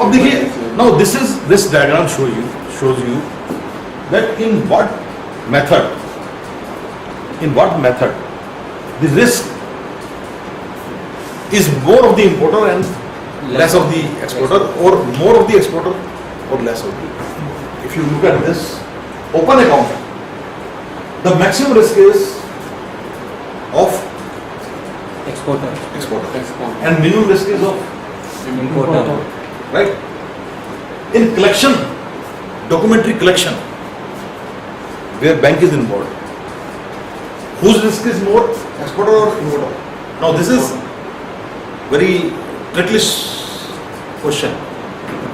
अब देखिए, now this diagram shows you that in what method the risk is more of the importer and less of the exporter, or more of the exporter or less of the. If you look at this open account, the maximum risk is of exporter. and minimum risk is of Importer. right? In collection, documentary collection, where bank is involved, whose risk is more, exporter or importer? Now this is very trickish question,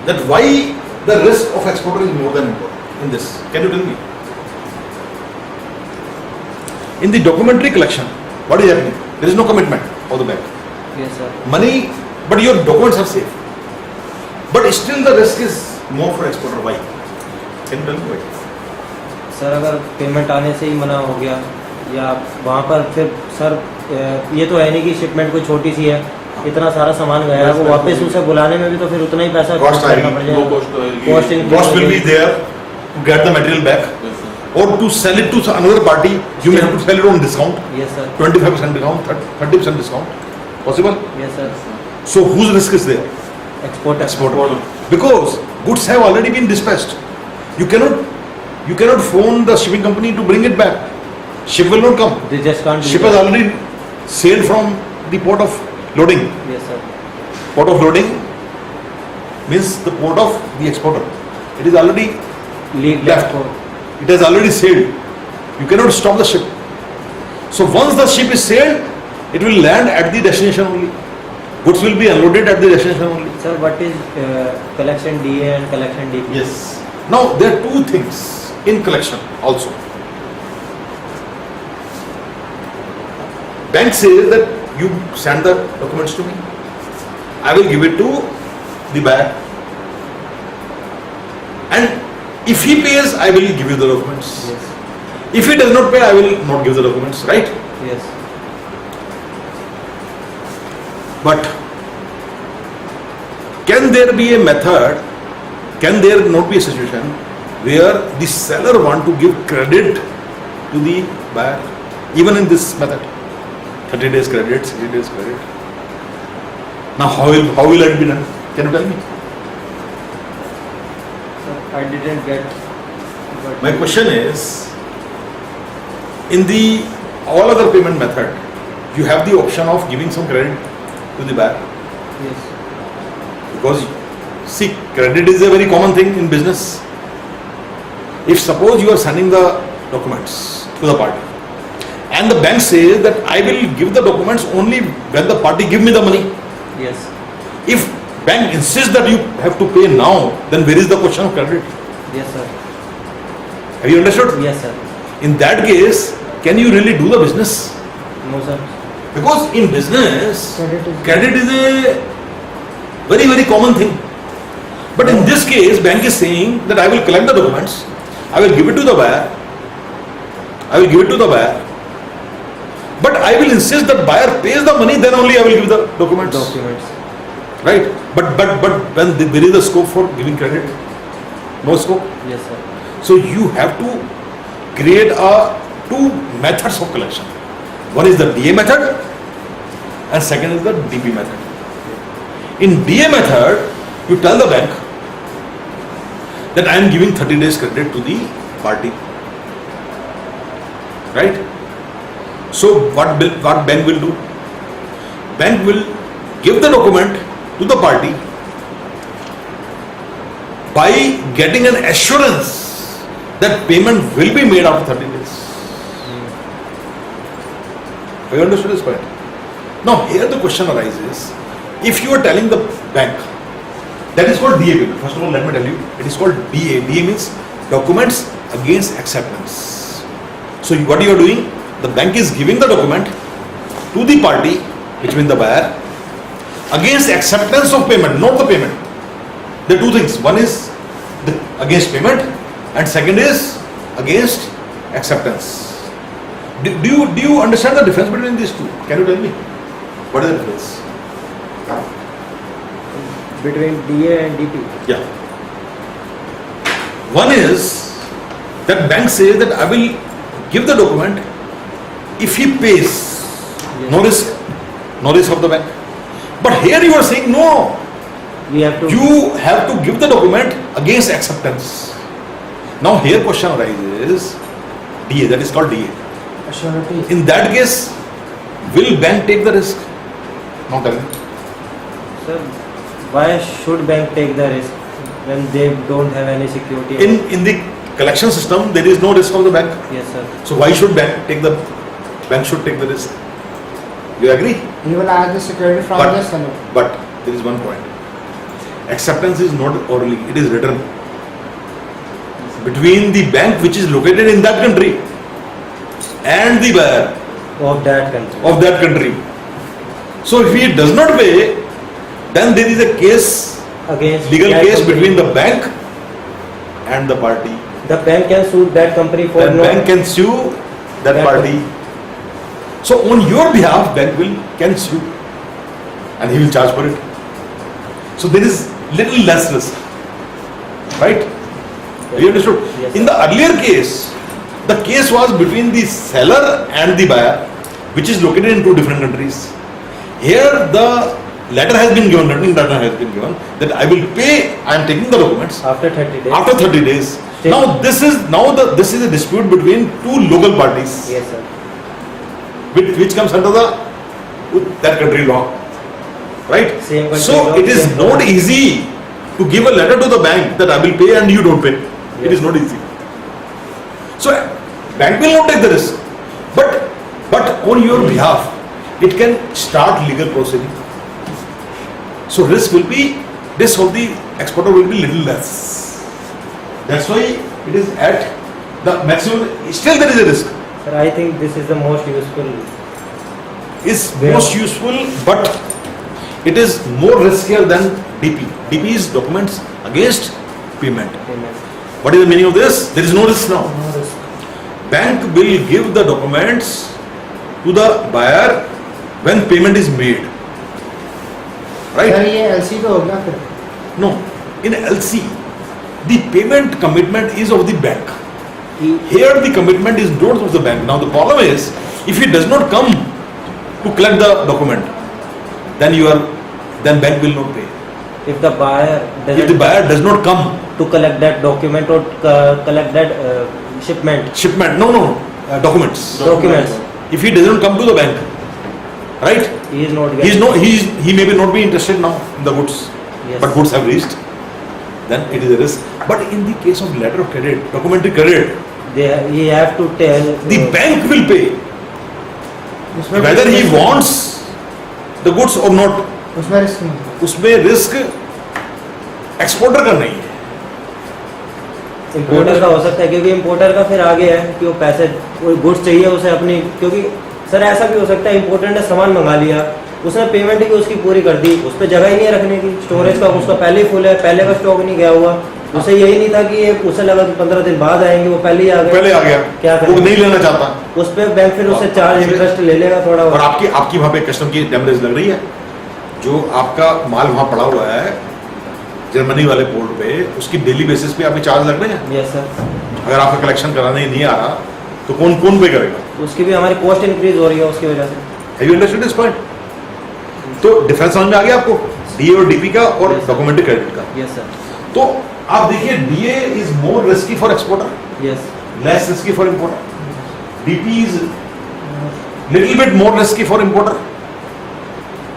that why the risk of exporter is more than importer in this. Can you tell me? In the documentary collection, what is happening? There is no commitment of the bank. Yes, sir. Money, but your documents are safe. But still the risk is more for exporter. Why? Can you tell me why? Sir अगर payment आने से ही मना हो गया या वहाँ पर फिर सर ये तो है नहीं कि शिपमेंट कोई छोटी सी है, इतना सारा सामान गया है, वो वापस उसे बुलाने में भी तो फिर उतना ही पैसा Cost करना पड़ जाएगा। Cost will be there to get the material back, or to sell it to another party. You may have to sell it on discount, Yes, sir. 25% discount, 30% discount. Possible? Yes, sir. So whose risk is there? Exporter. Exporter. Because goods have already been dispatched. You cannot phone the shipping company to bring it back. Ship will not come. They just can't do Ship that. has already sailed from the port of loading. Yes, sir. Port of loading means the port of the exporter. It is already Leave left. for It has already sailed. You cannot stop the ship. So once the ship is sailed, it will land at the destination only. Goods will be unloaded at the destination only. Sir, what is collection DA and collection DP? Yes. Now there are two things in collection also. Bank says that you send the documents to me. I will give it to the buyer. And if he pays, I will give you the documents. Yes. If he does not pay, I will not give the documents, right? Yes. But can there be a method, can there not be a situation where the seller want to give credit to the buyer, even in this method? 30 days credit, 60 days credit. Now how will it be done? Can you tell me? Sir, I didn't get. My question is, in the all other payment method, you have the option of giving some credit to the buyer. Yes. Because see, credit is a very common thing in business. If suppose you are sending the documents to the party and the bank says that I will give the documents only when the party give me the money. Yes. If bank insists that you have to pay now, then where is the question of credit? Yes, sir. Have you understood? Yes, sir. In that case, can you really do the business? No, sir. Because in business, Credit credit is is- a very, very common thing. But in this case, bank is saying that I will collect the documents, I will give it to the buyer, but I will insist that buyer pays the money, then only I will give the documents. Documents. Right? But when there is a scope for giving credit, no scope. Yes, sir. So you have to create two methods of collection. One is the DA method and second is the DP method. In DA method, you tell the bank that I am giving 30 days credit to the party. Right? So what bank will do? Bank will give the document to the party by getting an assurance that payment will be made after 30 days. Have you understood this point? Now here the question arises, if you are telling the bank, that is called DA payment. First of all, let me tell you, it is called DA. DA means documents against acceptance. So what you are doing, the bank is giving the document to the party, which means the buyer, against acceptance of payment, not the payment. There are two things. One is against payment and second is against acceptance. Do you understand the difference between these two? Can you tell me? What is the difference? between DA and DP. Yeah. One is that bank says that I will give the document if he pays. Yes. No risk of the bank. But here you are saying no. We have to. You have to give the document against acceptance. Now here question arises, DA, that is called DA. Surety. In that case, will bank take the risk? Not tell me. Sir, why should bank take the risk when they don't have any security? In the collection system, there is no risk of the bank. Yes, sir. So why should bank should take the risk? You agree? He will ask the security from But- the seller. But there is one point. Acceptance is not orally, it is written. Between the bank which is located in that country and the buyer Of that country. of that country. So if he does not pay, then there is a case, Against legal that case company. between the bank and the party. The bank can sue that company for The no. bank can sue that That party. So on your behalf, bank can sue, and he will charge for it. So there is little less risk, right? You understood? Yes, In the earlier case, the case was between the seller and the buyer, which is located in two different countries. Here the letter has been given, written letter has been given that I will pay. I am taking the documents After 30 days. after 30 days. Still- Now this is a dispute between two local parties, Yes, sir. which comes under that country law, right? Same country So law, it is same not law. easy to give a letter to the bank that I will pay and you don't pay. It Yes. is not easy. So bank will not take the risk, but on your behalf, it can start legal proceeding. So risk of the exporter will be little less. That's why it is at the maximum. Still there is a risk. Sir, I think this is the most useful. Is Yeah. most useful, but it is more riskier than DP. DP is documents against payment. Payment. What is the meaning of this? There is no risk now. No risk. Bank will give the documents to the buyer when payment is made. Sir Right? ये LC पे हो गया फिर. No. In LC, the payment commitment is of the bank. Here the commitment is not of the bank. Now the problem is, if he does not come to collect the document, then bank will not pay. If the buyer If the doesn't buyer does not come, to collect that document or collect that shipment, documents. documents, If he doesn't come to the bank, right? he is not getting. He may not be interested now in the goods, Yes. but goods have reached. Then it is a risk. But in the case of letter of credit, documentary credit, He have to tell. the bank will pay उसमें whether he risk- wants the goods or not. उसमें risk नहीं. उसमें risk exporter का नहीं है. Importer का हो सकता है, क्योंकि इम्पोर्टर का फिर आगे है कि वो पैसे, वो गुड्स चाहिए उसे अपनी, क्योंकि सर ऐसा भी हो सकता है इम्पोर्टर ने सामान मंगा लिया, उसने पेमेंट ही उसकी पूरी कर दी, उस पर जगह ही नहीं है रखने की, स्टोरेज का उसका पहले ही फुल है, पहले का स्टॉक नहीं गया हुआ, उसे यही नहीं था कि ये, उसे लगा कि 15 दिन बाद आएंगे, वो पहले ही आ गए, पहले आ गया, क्या वो करें? नहीं लेना चाहता, उस पर बैंक फिर उससे चार्ज इंटरेस्ट ले लेगा थोड़ा और बहुत। आपकी वहाँ पे कस्टम की डैमेज लग रही है. जो आपका माल वहाँ पड़ा हुआ है जर्मनी वाले पोर्ट पे, उसकी डेली बेसिस पे आपके चार्ज लग रहे हैं. यस सर, अगर आपका कलेक्शन कराने नहीं आ रहा तो कौन पे करेगा? उसकी भी हमारी कॉस्ट इंक्रीज हो रही है उसकी वजह से। Have you understood this point? तो डिफरेंस समझ में आ गया आपको डीए और डीपी का और Yes, sir. डॉक्यूमेंट्री क्रेडिट का. यस सर, तो आप देखिए DA is more risky for exporter, yes, less risky for importer. DP is little bit more risky for importer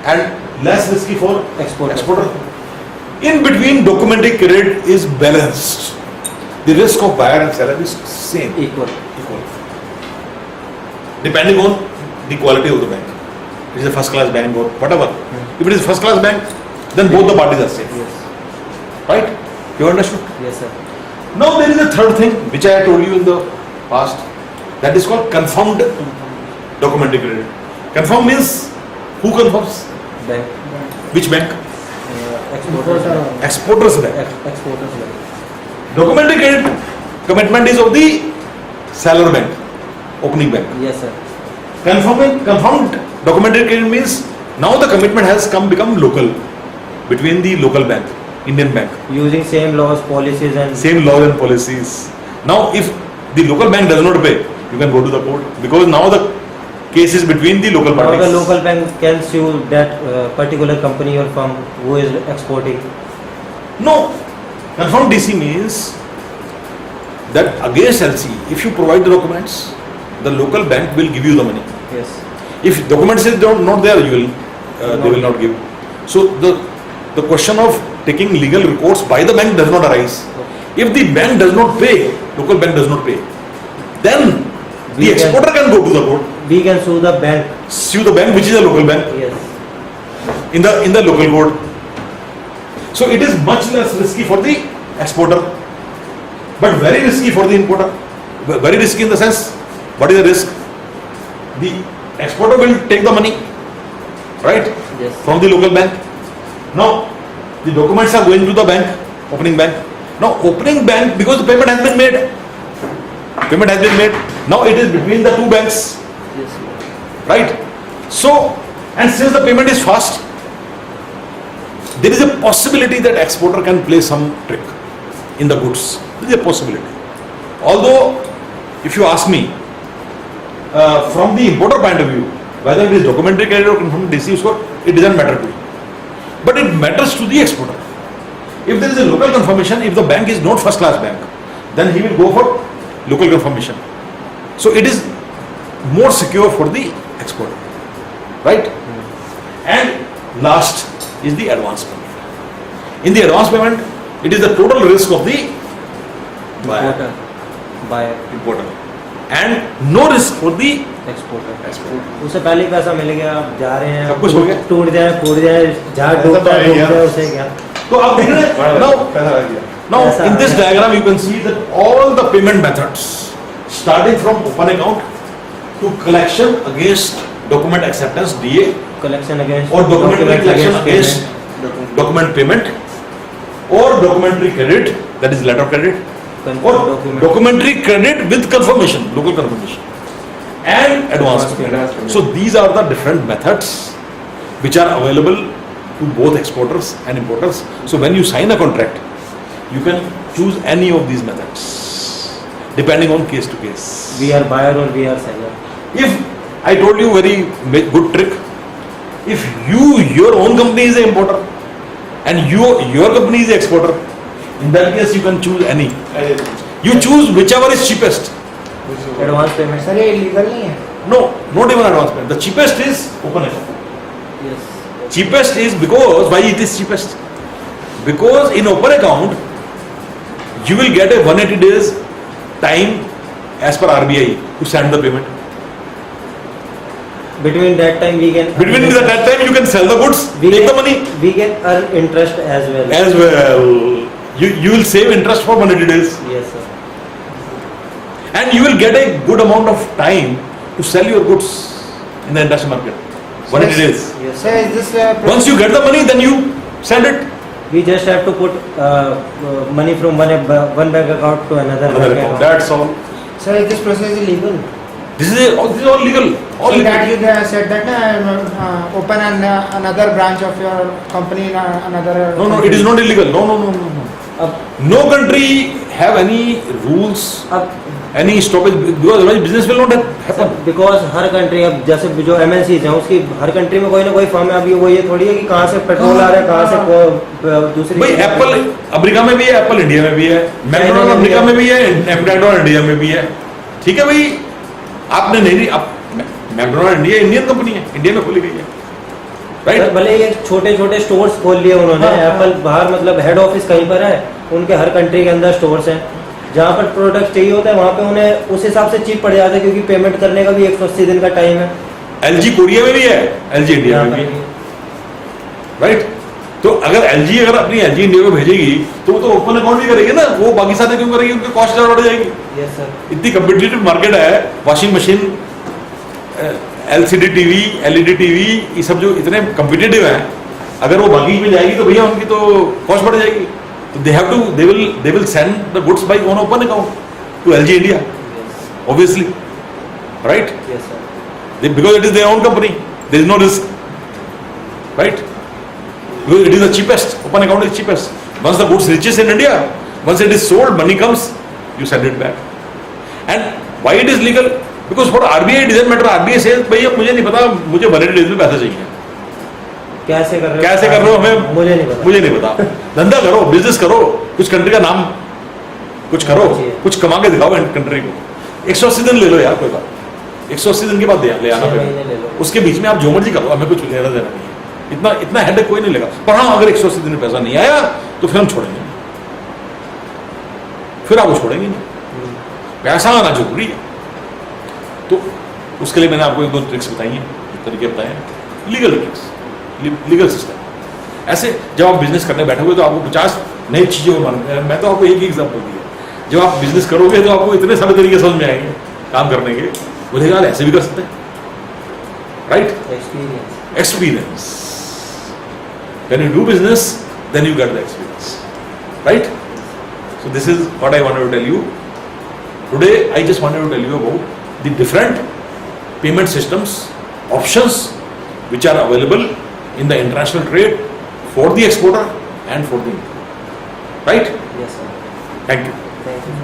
and less risky for export, exporter. In between, documentary credit is balanced. The risk of buyer and seller is same, equal. equal, depending on the quality of the bank. It is a first class bank or whatever. If it is a first class bank, then both the parties are safe, yes, right? You understood? Yes sir. Now there is a third thing which I told you in the past, that is called confirmed documentary credit. Confirm means who confirms? Bank, Which bank? Exporters, Exporters bank. Exporters bank, Documentary credit commitment is of the seller bank, opening bank. Yes sir, Confirmed documentary credit means now the commitment has become local. between the local bank, Indian bank, using same laws, policies and same laws and policies. Now, if the local bank does not pay, you can go to the court because now the case is between the local now parties. the local bank can sue that particular company or firm who is exporting. No, confirmed DC means that against LC, if you provide the documents, the local bank will give you the money. Yes. If documents is not there, they will not give. So the question of taking legal recourse by the bank does not arise. If the bank does not pay, local bank does not pay, then We the can- exporter can go to the court, We can sue the bank. sue the bank which is a local bank Yes. in the local court. So it is much less risky for the exporter, but very risky for the importer. Very risky in the sense, what is the risk? The exporter will take the money, right, Yes. from the local bank. Now, the documents are going to the bank, opening bank. Now, opening bank, because the payment has been made. Payment has been made. Now it is between the two banks, Yes. right? So, and since the payment is fast, there is a possibility that exporter can play some trick in the goods. There is a possibility. Although, if you ask me, from the importer point of view, whether it is documentary credit or confirmed DC score, it doesn't matter to me. But it matters to the exporter. If there is a local confirmation, if the bank is not first class bank, then he will go for local confirmation. So it is more secure for the exporter, right? And last is the advance payment. In the advance payment, it is the total risk of the buyer, Buyer, importer, and no risk for the exporter. exporter. उससे पहले ही पैसा मिल गया, आप जा रहे हैं, सब कुछ हो गया। टूट जाए, फूट जाए, जहाँ ऐसा डूबता तो है, है डूब यार। जाए, उसे क्या? So आप देख रहे हैं now ऐसा in this है। diagram you can see that all the payment methods starting from open account to collection against document acceptance DA Collection against or documentary documents collection against against document payment or documentary credit, that is letter of credit, payment. or Document. documentary credit with confirmation, local confirmation, and advance Advance payment. payment. So these are the different methods which are available to both exporters and importers. So when you sign a contract, you can choose any of these methods depending on case to case. We are buyer or we are seller. If I told you very good trick, if your own company is an importer and your company is an exporter, in that case you can choose any. You choose whichever is cheapest. Advance payment. Sir ये illegal नहीं है? No, not even advance payment. The cheapest is open account. Yes. Cheapest is because, why it is cheapest? Because in open account, you will get a 180 days time as per RBI to send the payment. Between that time we can. Between that time you can sell the goods, we take can, the money We can earn interest as well. as well. You will save interest for 180 days Yes, sir. and you will get a good amount of time to sell your goods in the international market. 180 days. Yes, Sir, sir. is this Once you get the money, then you send it. We just have to put money from one bank account to another Another bank account. account. That's all. sir, is this process illegal? This is all legal. All So legal. that you said that open another branch of your company in another. No, it is not illegal. No. अब No country have any rules, any stoppage because otherwise business will not happen. Because her country अब जैसे जो MNCs हैं उसकी हर country में कोई ना कोई फर्म है। अभी वो ये थोड़ी है कि कहाँ से पेट्रोल आ रहा है, कहाँ से दूसरी भाई चीज़ आ रही एप्पल है। अमेरिका में भी है, एप्पल इंडिया में भी है, मैकडॉनल्ड में भी अमेरिका है। में भी है, मैकडॉनल्ड इंडिया में भी है। ठीक है भाई, आपने नहीं आप मैकडॉनल्ड इंडियन कंपनी है, इंडिया में खोली गई है, सर राइट? भले ये छोटे छोटे स्टोर्स खोल लिए उन्होंने। हाँ, हाँ। एप्पल बाहर मतलब हेड ऑफिस कहीं पर है, उनके हर कंट्री के अंदर स्टोर्स हैं। जहाँ पर प्रोडक्ट चाहिए होता है वहाँ पे उन्हें उस हिसाब से चीप पड़ जाता है, क्योंकि पेमेंट करने का भी 180 दिन का टाइम है। एलजी कोरिया में भी है, एलजी इंडिया यहाँ में भी पर है, भी। राइट? तो अगर एलजी अपनी एलजी इंडिया में भेजेगी तो वो तो ओपन अकाउंट भी करेगी ना, वो बाकी सारे क्यों करेगी? उनकी कॉस्ट ज्यादा बढ़ जाएगी। Yes sir. इतनी कम्पिटिटिव मार्केट है, washing machine, LCD TV, LED TV, ये सब जो इतने कम्पिटिटिव हैं, अगर वो बाकी में जाएगी तो भैया उनकी तो कॉस्ट बढ़ जाएगी। तो they will send the goods by on open account to LG India, obviously, right? Yes sir. Because it is their own company, there is no risk, right? Because it is the cheapest. Open account is cheapest. Once the goods reaches in India, once it is sold, money comes, you send it back. And why it is legal? Because for RBI it doesn't matter. RBI says भैया मुझे नहीं पता, मुझे 180 days में पैसे चाहिए. कैसे कर रहे हो? कैसे कर रहे हो हमें मुझे नहीं पता. मुझे नहीं पता. धंधा करो, बिजनेस करो, कुछ कंट्री का नाम कुछ करो, कुछ कमा के दिखाओ कंट्री को. 180 दिन ले लो यार, कोई बात. 180 दिन के बाद ले आना 6 महीने ले पड़ेगा. लो. उसके बीच में आप जो मर्जी करो, हमें कुछ लेना देना नहीं है. इतना हेडेक कोई नहीं लेगा. पर हाँ, अगर 180 दिन में पैसा नहीं आया तो फिर हम छोड़ेंगे, फिर आप वो छोड़ेंगे नहीं. पैसा आना जरूरी है. तो उसके लिए मैंने आपको 1-2 ट्रिक्स बताई हैं, तरीके बताए हैं. Legal tricks, legal system. ऐसे जब आप बिजनेस करने बैठोगे तो आपको 50 नई चीजें मैं तो आपको एक ही एग्जाम्पल दिया. जब आप बिजनेस करोगे तो आपको इतने सारे तरीके समझ में आएंगे काम करने के. बोलेगा यार ऐसे भी कर सकते हैं, right? Experience. Experience. When you do business, then you get the experience, right? So this is what I wanted to tell you today. I just wanted to tell you about the different payment systems, options which are available in the international trade for the exporter and for the importer, right? Yes, sir. Thank you. Thank you.